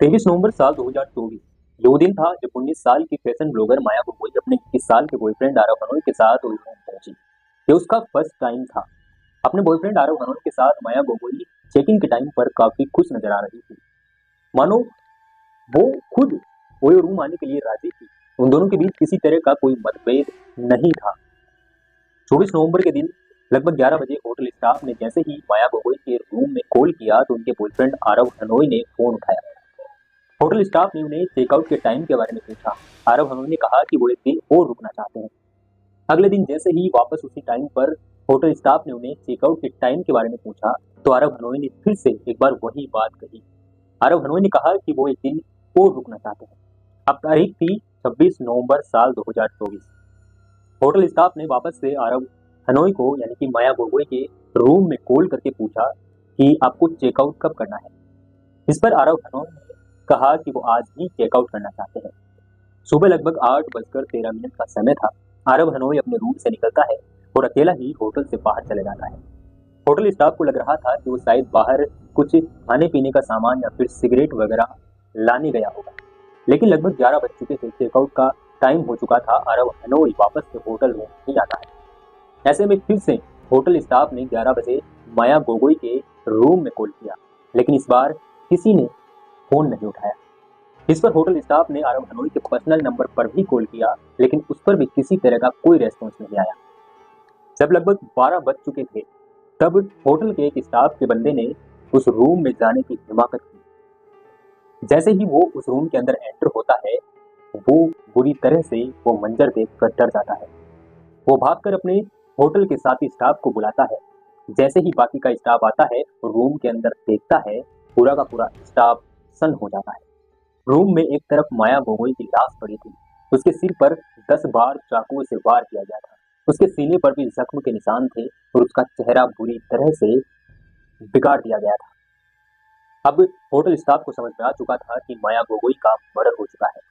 23 नवंबर साल 2024 वो दिन था जब 19 साल की फैशन ब्लॉगर माया गोगोई अपने 21 साल के बॉयफ्रेंड आरव हनोई के साथ उलझन पहुंची। ये उसका फर्स्ट टाइम था। अपने बॉयफ्रेंड आरव हनोई के साथ माया गोगोई चेक इन के टाइम पर काफी खुश नजर आ रही थी, मानो वो खुद वो रूम आने के लिए राजी थी। उन दोनों के बीच किसी तरह का कोई मतभेद नहीं था। 24 नवंबर के दिन लगभग 11 बजे होटल स्टाफ ने जैसे ही माया गोगोई के रूम में कॉल किया तो उनके बॉयफ्रेंड आरव हनोई ने फोन उठाया। होटल स्टाफ ने उन्हें चेकआउट के टाइम के बारे में पूछा। आरव हनोई ने कहा कि वो एक दिन और रुकना चाहते हैं। अगले दिन जैसे ही वापस उसी टाइम पर होटल स्टाफ ने उन्हें चेकआउट के टाइम के बारे में पूछा तो आरव हनोई ने फिर से एक बार वही बात कही। आरव हनोई ने कहा कि वो एक दिन और रुकना चाहते हैं। अब तारीख थी 26 नवंबर साल 2024। होटल स्टाफ ने वापस से आरव हनोई को यानी कि माया गोगोई के रूम में कॉल करके पूछा कि आपको चेकआउट कब करना है। इस पर आरव हनोई ने कहा कि वो आज ही चेकआउट करना चाहते हैं। सुबह लगभग 8:13 का समय था। आरव हनोई अपने रूम से निकलता है और अकेला ही होटल से बाहर चले जाता है। होटल स्टाफ को लग रहा था कि वो शायद बाहर कुछ खाने पीने का सामान या फिर सिगरेट वगैरह लाने गया होगा, लेकिन लगभग 11 बज चुके थे। चेकआउट का टाइम हो चुका था। आरव हनोई वापस से होटल रूम नहीं आता है। ऐसे में फिर से होटल स्टाफ ने 11 बजे माया गोगोई के रूम में कॉल किया, लेकिन इस बार किसी ने फोन नहीं उठाया। इस पर होटल स्टाफ ने आरव हनोई के पर्सनल नंबर पर भी कॉल किया, लेकिन उस पर भी किसी तरह का कोई रेस्पॉन्स नहीं आया। जब लगभग 12 बज चुके थे तब होटल के एक स्टाफ के बंदे ने उस रूम में जाने की हिम्मत की। जैसे ही वो उस रूम के अंदर एंटर होता है वो बुरी तरह से वो मंजर देखकर डर जाता है। वो भागकर अपने होटल के साथी स्टाफ को बुलाता है। जैसे ही बाकी का स्टाफ आता है रूम के अंदर देखता है, पूरा का पूरा स्टाफ सन्न हो जाता है। रूम में एक तरफ माया गोगोई की लाश पड़ी थी। उसके सिर पर 10 बार चाकुओं से वार किया गया था। उसके सीने पर भी जख्म के निशान थे और उसका चेहरा बुरी तरह से बिगाड़ दिया गया था। अब होटल स्टाफ को समझ में आ चुका था कि माया गोगोई का मर्डर हो चुका है।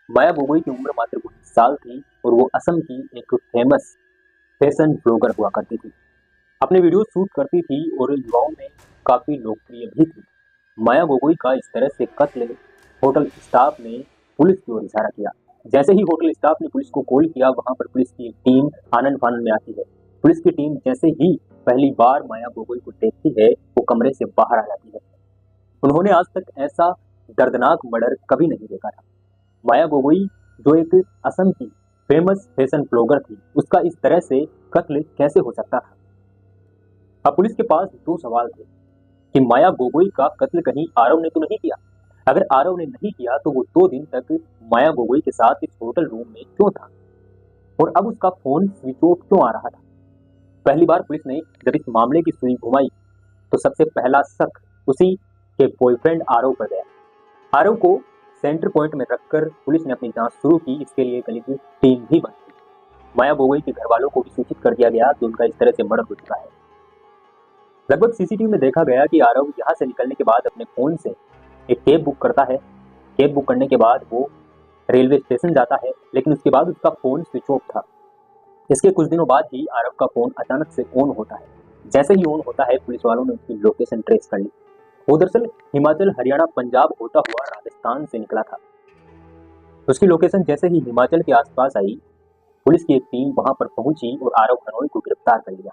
माया गोगोई की उम्र मात्र 19 साल थी और वो असम की एक फेमस फैशन ब्लॉगर हुआ करती थी। अपने वीडियो शूट करती थी और युवाओं में काफी लोकप्रिय भी थी। माया गोगोई का इस तरह से कत्ल होटल स्टाफ ने पुलिस की ओर इशारा किया। जैसे ही होटल स्टाफ ने पुलिस को कॉल किया वहां पर पुलिस की टीम आनन फानन में आती है। पुलिस की टीम जैसे ही पहली बार माया गोगोई को देखती है वो कमरे से बाहर आ जाती है। उन्होंने आज तक ऐसा दर्दनाक मर्डर कभी नहीं देखा था। माया गोगोई जो एक असम की फेमस फैशन ब्लॉगर थी, उसका इस तरह से कत्ल कैसे हो सकता था। अब पुलिस के पास दो सवाल थे कि माया गोगोई का कत्ल कहीं आरव ने तो नहीं किया। अगर आरव ने नहीं किया तो वो 2 दिन तक माया गोगोई के साथ इस होटल रूम में क्यों था और अब उसका फोन स्विच ऑफ क्यों आ रहा था। पहली बार पुलिस ने जब इस मामले की सुई घुमाई तो सबसे पहला शक उसी के बॉयफ्रेंड आरव पर गया। आरव को सेंटर पॉइंट में रखकर पुलिस ने अपनी जांच शुरू की। इसके लिए एक अलग टीम भी बनी। माया गोगोई के घर वालों को भी सूचित कर दिया गया कि उनका इस तरह से मर्डर हो चुका है। लगभग सीसीटीवी में देखा गया कि आरव यहाँ से निकलने के बाद अपने फोन से एक कैब बुक करता है। कैब बुक करने के बाद वो रेलवे स्टेशन जाता है, लेकिन उसके बाद उसका फोन स्विच ऑफ था। इसके कुछ दिनों बाद ही आरव का फोन अचानक से ऑन होता है। जैसे ही ऑन होता है पुलिस वालों ने उसकी लोकेशन ट्रेस कर ली। वो दरअसल हिमाचल, हरियाणा, पंजाब होता हुआ राजस्थान से निकला था। उसकी लोकेशन जैसे ही हिमाचल के आसपास आई, पुलिस की एक टीम वहां पर पहुंची और आरव हनोई को गिरफ्तार कर लिया।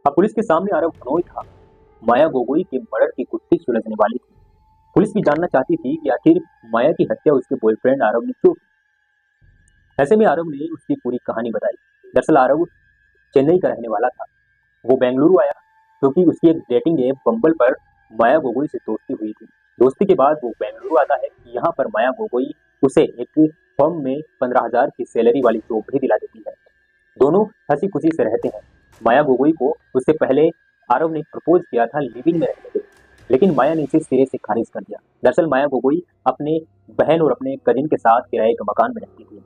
अब पुलिस के सामने आरव हनोई था। माया गोगोई के मर्डर की गुत्थी सुलझने वाली थी। पुलिस भी जानना चाहती थी कि आखिर माया की हत्या उसके बॉयफ्रेंड आरव ने क्यों की। ऐसे में आरव ने उसकी पूरी कहानी बताई। दरअसल आरव चेन्नई का रहने वाला था। वो बेंगलुरु आया क्योंकि उसकी एक डेटिंग ऐप बम्बल पर माया गोगोई से दोस्ती हुई थी। दोस्ती के बाद वो बेंगलुरु आता है। यहाँ पर माया गोगोई उसे एक फर्म में 15,000 की सैलरी वाली जॉब भी दिला देती है। दोनों हंसी खुशी से रहते हैं। माया गोगोई को उससे पहले आरव ने प्रपोज किया था लिविंग में रहने के लिए, लेकिन माया ने इसे सिरे से खारिज कर दिया। दरअसल माया गोगोई अपने बहन और अपने कजिन के साथ किराए के मकान में रहती थी।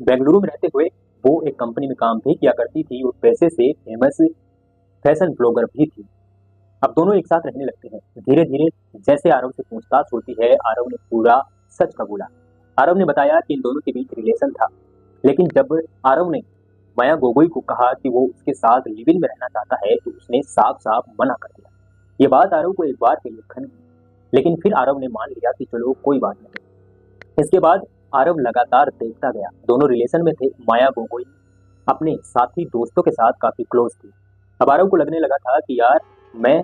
बेंगलुरु में रहते हुए वो एक कंपनी में काम भी किया करती थी और पैसे से फेमस फैशन ब्लॉगर भी थी। अब दोनों एक साथ रहने लगते हैं। धीरे धीरे जैसे आरव से पूछताछ होती है, आरव ने पूरा सच कबूला। आरव ने बताया कि इन दोनों के बीच रिलेशन था, लेकिन जब आरव ने माया गोगोई को कहा कि वो उसके साथ लिविंग में रहना चाहता है तो उसने साफ साफ मना कर दिया। ये बात आरव को एक बार के लिए खन गई। लेकिन फिर आरव ने मान लिया कि चलो कोई बात नहीं। इसके बाद आरव लगातार देखता गया। दोनों रिलेशन में थे। माया गोगोई अपने साथी दोस्तों के साथ काफी क्लोज थी। अब आरव को लगने लगा था कि यार मैं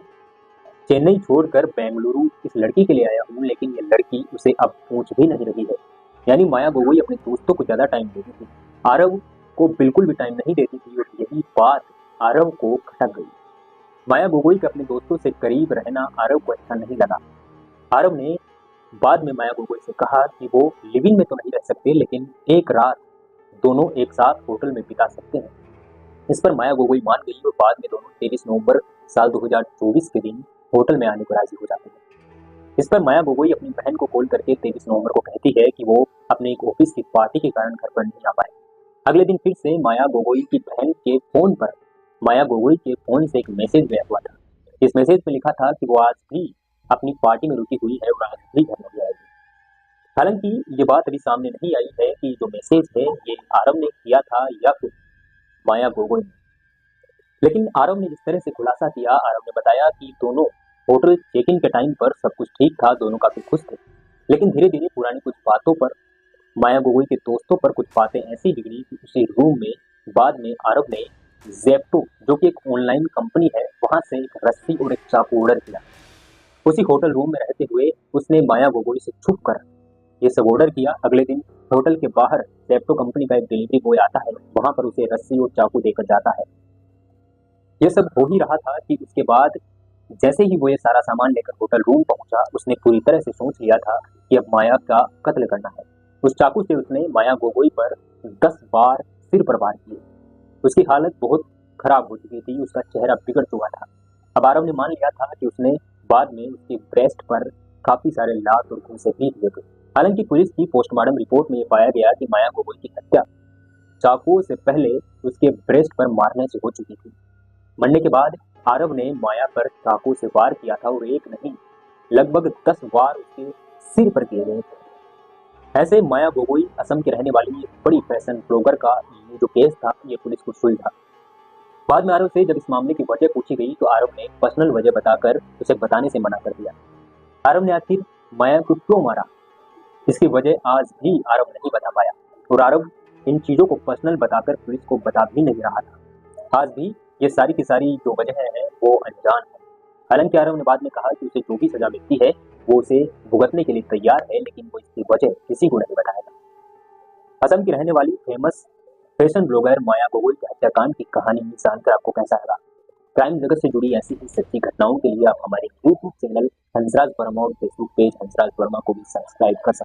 चेन्नई छोड़कर बेंगलुरु इस लड़की के लिए आया हूँ, लेकिन ये लड़की उसे अब पूछ भी नहीं रही है। यानी माया गोगोई अपने दोस्तों को ज्यादा टाइम देती थी, आरव को बिल्कुल भी टाइम नहीं देती थी, और यही बात आरव को खटक गई। माया गोगोई के अपने दोस्तों से करीब रहना आरव को अच्छा नहीं लगा। आरव ने बाद में माया गोगोई से कहा कि वो लिविंग में तो नहीं रह सकते, लेकिन एक रात दोनों एक साथ होटल में बिता सकते हैं। इस पर माया गोगोई मान गई और बाद में दोनों 23 नवंबर साल 2024 के दिन होटल में आने को राजी हो जाते हैं। इस पर माया गोगोई अपनी बहन को कॉल करके 23 नवंबर को कहती है कि वो अपने एक ऑफिस की पार्टी के कारण घर पर नहीं आ पाए। अगले दिन फिर से माया गोगोई की बहन के फोन पर माया गोगोई के फोन से एक मैसेज गया हुआ था। इस मैसेज में लिखा था कि वो आज भी अपनी पार्टी में रुकी हुई है और आज भी घर नहीं आएगी। हालांकि ये बात अभी सामने नहीं आई है कि जो मैसेज है ये आरव ने किया था या फिर माया गोगोई ने, लेकिन आरव ने जिस तरह से खुलासा किया, आरव ने बताया कि दोनों होटल चेक इन के टाइम पर सब कुछ ठीक था, दोनों काफी खुश थे, लेकिन धीरे धीरे पुरानी कुछ बातों पर माया गोगोई के दोस्तों पर कुछ बातें ऐसी बिगड़ी कि उसी रूम में बाद में आरव ने जेप्टो, जो कि एक ऑनलाइन कंपनी है, वहां से एक रस्सी और एक चाकू ऑर्डर किया। उसी होटल रूम में रहते हुए उसने माया गोगोई से छुप कर ये सब ऑर्डर किया। अगले दिन होटल के बाहर जेप्टो कंपनी का एक डिलीवरी बॉय आता है, वहां पर उसे रस्सी और चाकू देकर जाता है। ये सब हो ही रहा था कि उसके बाद जैसे ही वो ये सारा सामान लेकर होटल रूम पहुंचा, उसने पूरी तरह से सोच लिया था कि अब माया का कत्ल करना है। उस चाकू से उसने माया गोगोई पर 10 बार सिर पर वार किए। उसकी हालत बहुत खराब हो चुकी थी, उसका चेहरा बिगड़ चुका था। अब आरव ने मान लिया था कि उसने बाद में उसकी ब्रेस्ट पर काफी सारे लात और घूंसे भी दिए थे। हालांकि पुलिस की पोस्टमार्टम रिपोर्ट में ये पाया गया कि माया गोगोई की हत्या चाकुओं से पहले उसके ब्रेस्ट पर मारने से हो चुकी थी। मरने के बाद आरव ने माया पर चाकू से वार किया था और एक नहीं लगभग 10 वार उसके सिर पर किए गए थे। ऐसे माया गोगोई असम के रहने वाली एक बड़ी फैशन ब्लॉगर का ये जो केस था, ये पुलिस को सुलझा। बाद में आरव से जब इस मामले की वजह पूछी गई तो आरव ने पर्सनल वजह बताकर उसे बताने से मना कर दिया। आरव ने आखिर माया को क्यों मारा, इसकी वजह आज भी आरव नहीं बता पाया, और आरव इन चीजों को पर्सनल बताकर पुलिस को बता भी नहीं रहा था। आज भी ये सारी की सारी जो वजह है वो अनजान है। हालांकि आरव ने बाद में कहा कि उसे जो भी सजा मिलती है वो उसे भुगतने के लिए तैयार है, लेकिन वो इसकी वजह किसी को नहीं बताएगा। असम की रहने वाली फेमस फैशन ब्लॉगर माया गोगोई के हत्याकांड की कहानी जानकर आपको कैसा लगा? क्राइम जगत से जुड़ी ऐसी ही सच्ची घटनाओं के लिए आप हमारे यूट्यूब चैनल हंसराज वर्मा और फेसबुक पेज हंसराज वर्मा को भी सब्सक्राइब कर सकते हैं।